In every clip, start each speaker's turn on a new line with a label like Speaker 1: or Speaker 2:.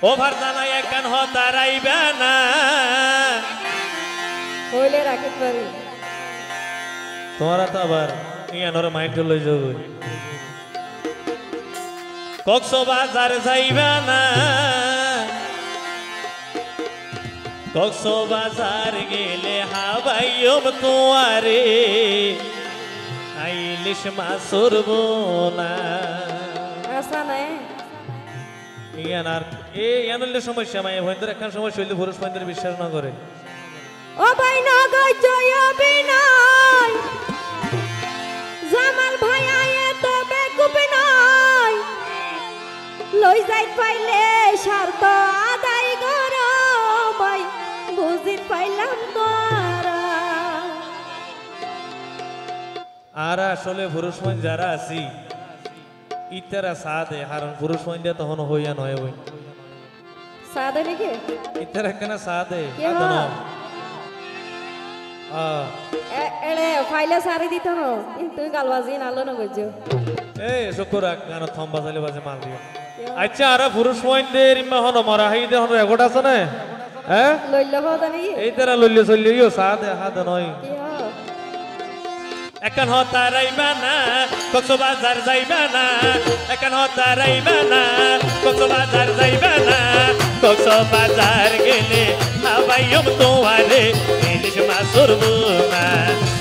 Speaker 1: Over জানাই একখান হতারাইবে না
Speaker 2: হইলে রাখতে পারি
Speaker 1: তোমরা তো আবার ইয়ানোর মাইন্ড লই যাও কক্সবাজার যাইবে না কক্সবাজার গেলে হাবাইম তোয়ারে আইলিশ মাছুরব না
Speaker 2: আশা নাই
Speaker 1: ইয়ানার ইয়ানলে সমস্যা মাই ভয়ন্তর একখান সমস্যা হইলে পুরুষ ভয়ন্তর বিশ্বাস না করে
Speaker 2: ও ভাই না গই জয় বিনাই জামাল ভাই আয়ে তো বেকুব নাই লই যাইত পাইলে শর্ত আদায় করো ভাই বুঝিত পাইলাম তোরা
Speaker 1: আর আসলে পুরুষ মান যারা আছি ইতারা সাদে হারন পুরুষ মান দিয়া তখন হইয়া নয় হই
Speaker 2: সাদে নাকি
Speaker 1: ইতারা কেন সাদে
Speaker 2: কেন?
Speaker 1: আদনো
Speaker 2: এড়ে ফাইলে সারি দিত না কিন্তু গালবাজি নালো না গজো
Speaker 1: এই শুকুর গান থম্বা চাইলে বাজে মাল দিও আচ্ছা আর পুরুষ মানদের ইমা হন মরা হাই দে হন রেকর্ড আছে না হ্যাঁ
Speaker 2: লইল কথা নাকি
Speaker 1: এই তারা লইলে চললে ইও সাদে হাদ নয়
Speaker 2: কি হ
Speaker 1: এখন হতারাইবা না কক্সবাজার যাইবা না এখন হতারাইবা না কক্সবাজার যাইবা না কক্সবাজার গেলে হাবাইম তোয়ারে ইলিশ মাছুরব না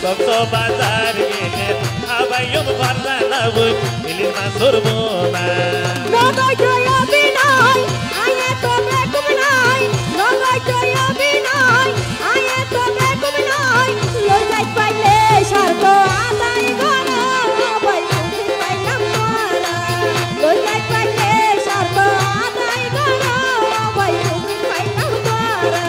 Speaker 1: কক্সবাজার গেলে হাবাইম ভারলা না বই ইলিশ মাছুরব না
Speaker 2: নগই জয় বিনাই আয়ে তো বেকুব নাই নগই জয় বিনাই আয়ে তো বেকুব নাই লই যাইত পাইলে শর্ত আদায় করো ভাই বুঝিত পাইলাম তোরা লই যাইত পাইলে শর্ত আদায় করো ভাই বুঝিত পাইলাম তোরা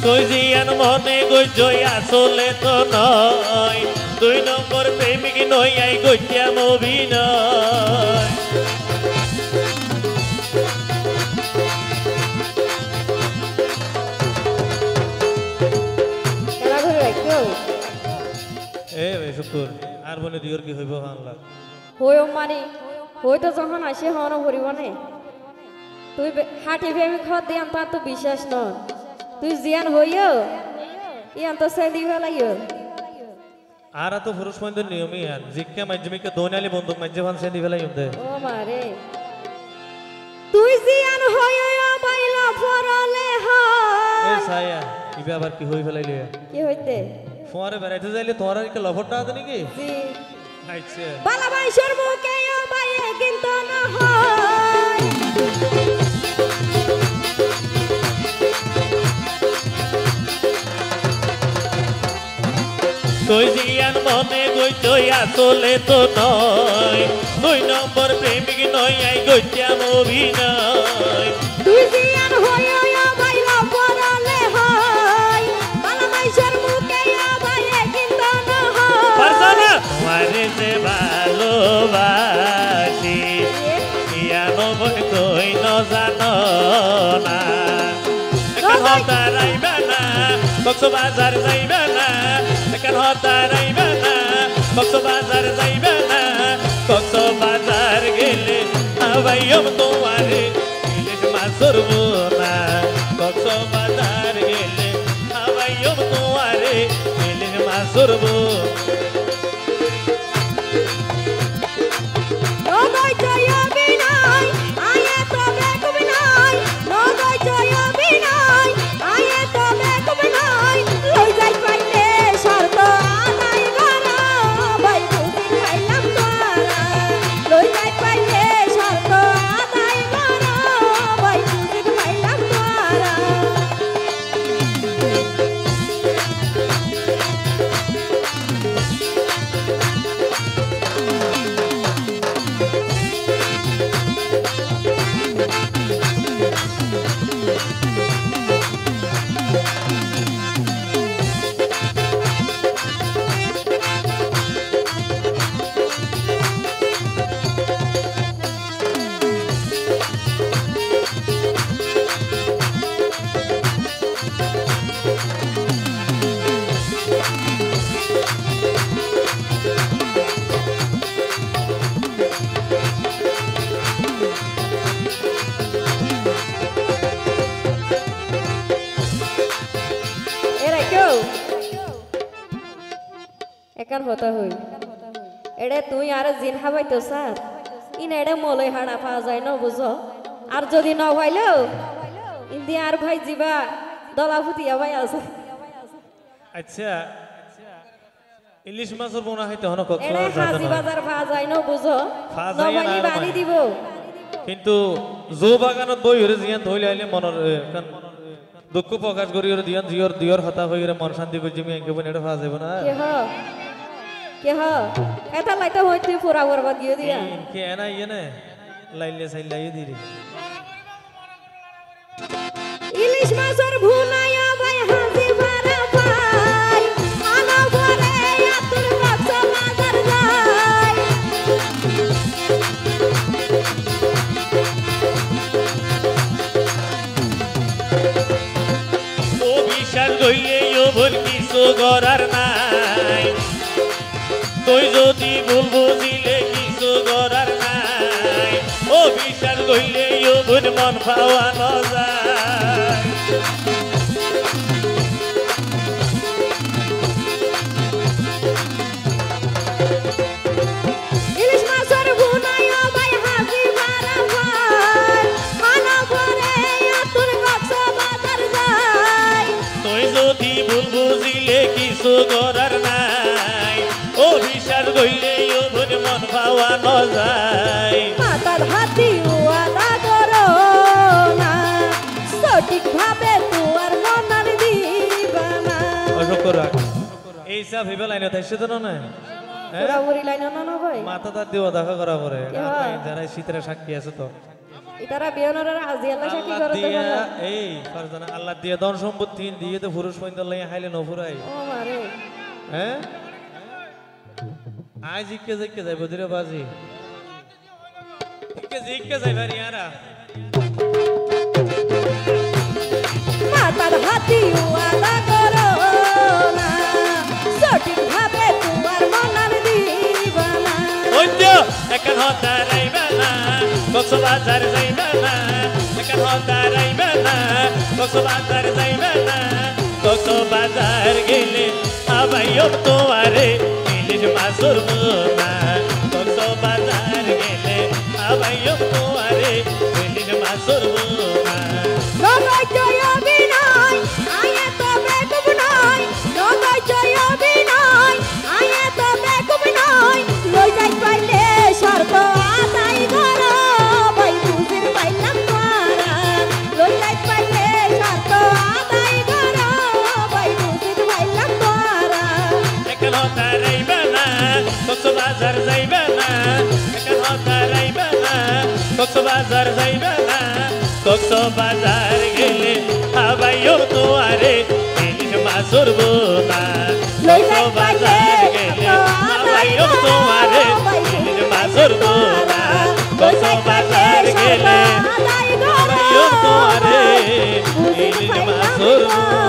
Speaker 1: তুই জিয়ান মনে গই আসলে তো নয় 2 নম্বর প্রেমিক নই আই গইয়াম অভিনয়
Speaker 2: এরা ঘরে রাখো
Speaker 1: এ ভাই শুকুর আর বলে দিওর কি হইব বাংলা
Speaker 2: হইও মানে হই তো যখন আসে হন ভরিব নে তুই হাঁটি ভেবে খত দিয়ান তার তো বিশ্বাস ন তুই জিয়ান হইও ইয়ান তো সেদি ফেলাইও
Speaker 1: আর তো পুরুষ মন্দির নিয়মই আর জিজ্ঞা মাধ্যমিকে দোনালি বন্দুক মাঝে ভান সেন্দি ফেলাই উন্দে
Speaker 2: ও মারে তুই জিয়ান হইও বাইলা ফরলে
Speaker 1: এ
Speaker 2: হয়
Speaker 1: সায়া ইবে আবার কি হই ফেলাইলি
Speaker 2: কি হইতে
Speaker 1: ফোয়ারে বেড়াইতে যাইলে তোমার কি লফরটা আছে নাকি
Speaker 2: জি
Speaker 1: আচ্ছা
Speaker 2: বালা বাইশর মুখে ও বাইয়ে কিন্তু না হয়
Speaker 1: তুই জিয়ান মনে গই আসলে তো নয় 2 নম্বর প্রেমিক নই আই গইয়াম অভিনয়
Speaker 2: তুই জিয়ান হইও বাইলা ফরলে হয় বালা বাইশর মুখে ও বাইয়ে কিন্তু না হয়
Speaker 1: পারছানা তোমারে যে ভালোবাসি ইয়ানো বই কই ন জানো না এখন হতারাইবা না কক্সবাজার যাইবা না এখন হতারাইবা না কক্সবাজার যাইবা না কক্সবাজার গেলে হাবাইম তোয়ারে ইলিশ মাছুরব না কক্সবাজার গেলে হাবাইম তোয়ারে ইলিশ মাছুরব
Speaker 2: নগই জয় বিনাই আয়ে তো বেকুব নাই নগই জয় বিনাই আয়ে তো বেকুব নাই লই যাই পাইলে শর্ত আদায় করো ভাই বুঝিত পাইলাম তোরা লই যাই পাইলে শর্ত আদায় করো ভাই বুঝিত পাইলাম তোরা একান হতা হই এড়ে তুই আর জিন হাবাইতো স্যার ইন এড়ে মলই হাড়া পাওয়া যায় না বুঝো আর যদি ন হইলো ইন্দি আর ভাই জিবা দলা ফুটিয়া ভাই আছে
Speaker 1: আচ্ছা ইলিশ মাছের বোনা হইতে হন
Speaker 2: এড়ে হাজি বাজার পাওয়া যায় না বুঝো নবানি বানি দিব
Speaker 1: কিন্তু জো বাগানত বই হরে জিয়ান ধইলে আইলে মনের দুঃখ প্রকাশ করি ওর দিয়ান জিওর দিয়র হতা হইরে মন শান্তি কই জিমি এঙ্কে বনে এটা ফাজ যাবে না
Speaker 2: কে হ এটা লাইতে হই তুই পুরা বরবাদ গিয়ে দিয়া
Speaker 1: কে না ইয়ে লাইলে সাইলাই দিরি
Speaker 2: ইলিশ মাছের ভুনায়া ভাই হাজি বারা ভাই আনা বরে আতুর বাচ্চা বাজার যায়
Speaker 1: ও বিশাল গইলে ও ভুল কিছু করার নাই তুই যদি ভুল বুঝিলে কিছু করার নাই ও বিশাল গইলে ও ভুল মন পাওয়ানো যায়
Speaker 2: ইলিশ মাছের ভুনায়া ভাই হাজি বারা ভাই আনা বরে আতুর বাচ্চা বাজার যায়
Speaker 1: তুই যদি ভুল বুঝিলে কিছু করার নাই ও বিশাল গইলে ও ভুল মন পাওয়ানো যায়
Speaker 2: মাতার হাতি ওয়াদা করো না সঠিক ভাবে তোমার মনার দিবানা
Speaker 1: অসুখ রাখ এই সব ভেবে লাইনে থাকছে তো না
Speaker 2: পুরা উড়ি লাইন না ভাই
Speaker 1: মাথা তার দিও দেখা করা পরে যারা শীতের সাক্ষী আছে তো
Speaker 2: ইতারা বিয়নরের আজি আল্লাহ সাক্ষী করতে
Speaker 1: দিয়া
Speaker 2: পারলা
Speaker 1: এই ফারজানা আল্লাহ দিয়া ধন সম্পত্তি দিয়ে তো পুরুষ পয়দা লাই হাইলে ন ফুরাই
Speaker 2: ও মারে
Speaker 1: হ্যাঁ আজ ইকে যাই বদিরে বাজি ইকে যাই ভারি আরা
Speaker 2: মাতার হাতি ওয়াদা করো না সঠিক ভাবে তোমার মনার দিবানা
Speaker 1: ওইতো এখন হতা রাইবা না কক্সবাজার যাইবা না এখন হতা রাইবা না কক্সবাজার যাইবা না কক্সবাজার গেলে আবাইও তোমারে ইলিশ মাছের বোনা কক্সবাজার গেলে আবাইও তোমারে ইলিশ মাছের বোনা
Speaker 2: নগাই জয় বিনয় আয়ে তো বেকুব নয় নগাই জয় বিনয় আয়ে তো বেকুব নয় লই যাই পাইলে শর্ত আদাই করো ভাই বুঝির পাইলাম তোরা লই যাই পাইলে শর্ত আদাই করো ভাই বুঝির পাইলাম তোরা
Speaker 1: এখন হতা রাইবা না কক্সবাজার যাইবা না এখন হতা রাইবা না কক্সবাজার যাইবা না কক্সবাজার গেলে আবাইও তোমারে ইলিশ মাছের বোনা কক্সবাজার গেলে আবাইও তোমারে ইলিশ মাছের বোনা কক্সবাজার গেলে আবাইও তোমারে ইলিশ মাছের বোনা